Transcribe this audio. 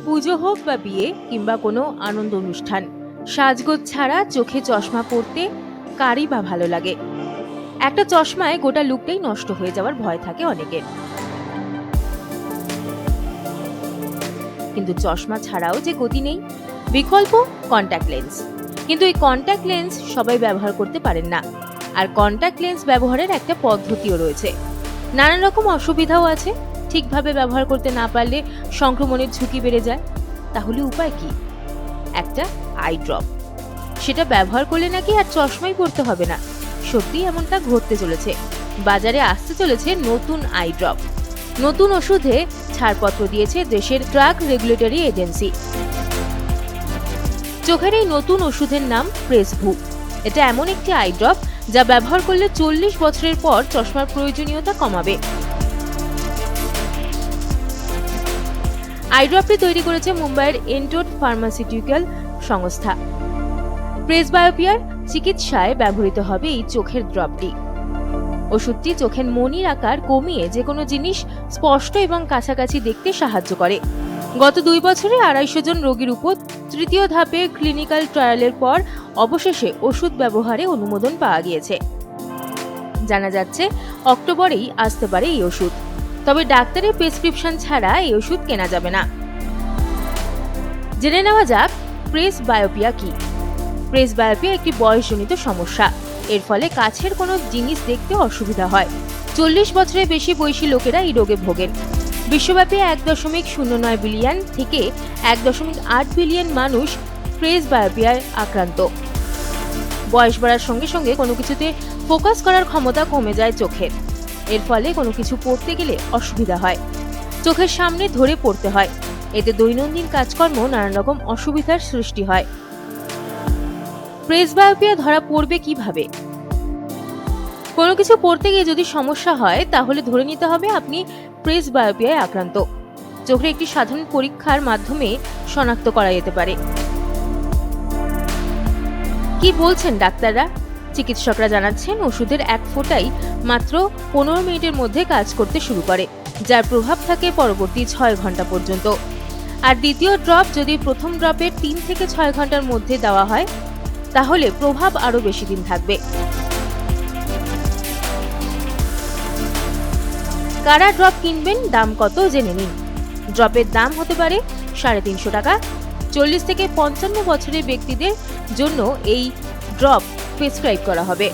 পুজো হোক বা বিয়ে কিংবা কোনো আনন্দ অনুষ্ঠান, সাজগোজ ছাড়া চোখে চশমা পরতে কারই বা ভালো লাগে। একটা চশমায় গোটা লুকটাই নষ্ট হয়ে যাওয়ার ভয় থাকে অনেকের। কিন্তু চশমা ছাড়াও যে গতি নেই, বিকল্প কন্ট্যাক্ট লেন্স। কিন্তু এই কন্ট্যাক্ট লেন্স সবাই ব্যবহার করতে পারেন না, আর কন্ট্যাক্ট লেন্স ব্যবহারের একটা পদ্ধতিও রয়েছে। নানান রকম অসুবিধাও আছে। ঠিকভাবে ব্যবহার করতে না পারলে সংক্রমণের ঝুঁকি বেড়ে যায়। তাহলে উপায় কি? একটা আই ড্রপ। সেটা ব্যবহার করলে নাকি আর চশমাই পরতে হবে না। সত্যি এমনটা ঘটতে চলেছে। বাজারে আসতে চলেছে নতুন আই ড্রপ। নতুন ওষুধে ছাড়পত্র দিয়েছে দেশের ড্রাগ রেগুলেটরি এজেন্সি। চোখের এই নতুন ওষুধের নাম প্রেসভু। এটা এমন একটি আই ড্রপ যা ব্যবহার করলে 40 বছরের পর চশমার প্রয়োজনীয়তা কমাবে। আই ড্রপটি তৈরি করেছে মুম্বাইয়ের এন্টোড ফার্মাসিউটিক্যাল সংস্থা। প্রেসবায়োপিয়ার চিকিৎসায় ব্যবহৃত হবে এই চোখের ড্রপটি। ওষুধটি চোখের মনির আকার কমিয়ে যে কোনো জিনিস স্পষ্ট এবং কাছাকাছি দেখতে সাহায্য করে। গত 2 বছরে 250 জন রোগীর উপর তৃতীয় ধাপে ক্লিনিক্যাল ট্রায়ালের পর অবশেষে ওষুধ ব্যবহারে অনুমোদন পাওয়া গিয়েছে। জানা যাচ্ছে অক্টোবরেই আসতে পারে এই ওষুধ। তবে ডাক্তারের প্রেসক্রিপশন ছাড়া এই ওষুধ কেনা যাবে না। জেনে নেওয়া যাক প্রেসবায়োপিয়া কি। প্রেসবায়োপিয়া একটি বয়সজনিত সমস্যা। এর ফলে কাছের কোনো জিনিস দেখতে অসুবিধা হয়। 40 বছরের বেশি বয়সী লোকেরা এই রোগে ভোগেন। বিশ্বব্যাপী 1.09 বিলিয়ন থেকে 1.8 বিলিয়ন মানুষ প্রেসবায়োপিয়ায় আক্রান্ত। বয়স বাড়ার সঙ্গে সঙ্গে কোনো কিছুতে ফোকাস করার ক্ষমতা কমে যায় চোখের। এর ফলে কোনো কিছু পড়তে গেলে অসুবিধা হয়। চোখের সামনে ধরে পড়তে হয়। এতে দৈনন্দিন কাজকর্ম নানান রকম অসুবিধার সৃষ্টি হয়। প্রেসবায়োপিয়া ধরা পড়বে কিভাবে? কোনো কিছু পড়তে গিয়ে যদি সমস্যা হয় তাহলে ধরে নিতে হবে আপনি প্রেসবায়োপিয়ায় আক্রান্ত। চোখের একটি সাধারণ পরীক্ষার মাধ্যমে শনাক্ত করা যেতে পারে। কি বলছেন ডাক্তাররা? চিকিৎসকরা জানাচ্ছেন ওষুধের এক ফোঁটাই মাত্র 15 মিনিটের মধ্যে কাজ করতে শুরু করে, যার প্রভাব থাকে পরবর্তী 6 ঘন্টা পর্যন্ত। আর দ্বিতীয় ড্রপ যদি প্রথম ড্রপের 3 থেকে 6 ঘন্টার মধ্যে দেওয়া হয় তাহলে প্রভাব আরো বেশি দিন থাকবে। কারা ড্রপ কিনবেন, দাম কত জেনে নিন। ড্রপের দাম হতে পারে 350 টাকা। 40 থেকে 55 বছরের ব্যক্তিদের জন্য এই ড্রপ প্রেসক্রাইব করা হবে।